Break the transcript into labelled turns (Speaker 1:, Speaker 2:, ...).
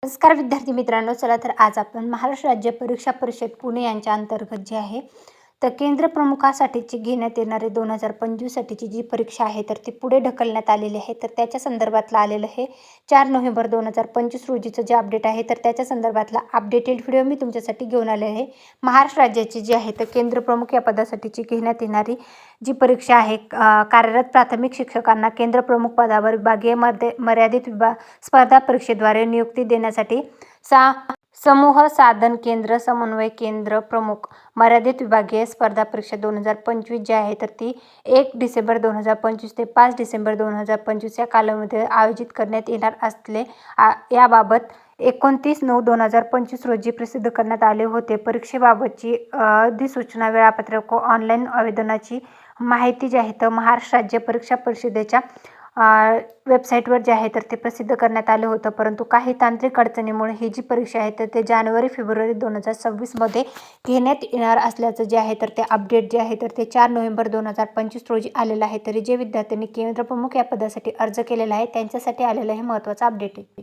Speaker 1: नमस्कार विद्यार्थी मित्रांनो, चला तर आज आपण महाराष्ट्र राज्य परीक्षा परिषद पुणे यांच्या अंतर्गत जे आहे तर केंद्र प्रमुखासाठीची घेण्यात येणारी 2025 साठीची जी परीक्षा आहे तर ती पुढे ढकलण्यात आलेली आहे. तर त्याच्या संदर्भातलं आलेलं हे 4 नोव्हेंबर 2025 रोजीचं जे अपडेट आहे तर त्याच्या संदर्भातला अपडेटेड व्हिडिओ मी तुमच्यासाठी घेऊन आले आहे. महाराष्ट्र राज्याची जी आहे तर केंद्र प्रमुख या पदासाठीची घेण्यात येणारी जी परीक्षा आहे कार्यरत प्राथमिक शिक्षकांना केंद्र प्रमुख पदावर विभागीय मर्यादित स्पर्धा परीक्षेद्वारे नियुक्ती देण्यासाठी समूह साधन केंद्र समन्वय केंद्र प्रमुख मर्यादित विभागीय स्पर्धा परीक्षा 2025 जी आहे तर ती 1 डिसेंबर 2025 ते 5 डिसेंबर 2025 या कालावधीमध्ये आयोजित करण्यात येणार असले याबाबत 29/9/2025 रोजी प्रसिद्ध करण्यात आले होते. परीक्षेबाबतची अधिसूचना वेळापत्रक व ऑनलाईन आवेदनाची माहिती जी आहे तर महाराष्ट्र राज्य परीक्षा परिषदेच्या वेबसाईटवर जे आहे तर ते प्रसिद्ध करण्यात आलं होतं. परंतु काही तांत्रिक अडचणीमुळे ही जी परीक्षा आहे तर ते जानेवारी-फेब्रुवारी 2026 मध्ये घेण्यात येणार असल्याचं जे आहे तर ते अपडेट जे आहे तर ते 4 नोव्हेंबर 2025 रोजी आलेलं आहे. तरी जे विद्यार्थ्यांनी केंद्र प्रमुख या पदासाठी अर्ज केलेला आहे त्यांच्यासाठी आलेलं हे महत्त्वाचं अपडेट आहे.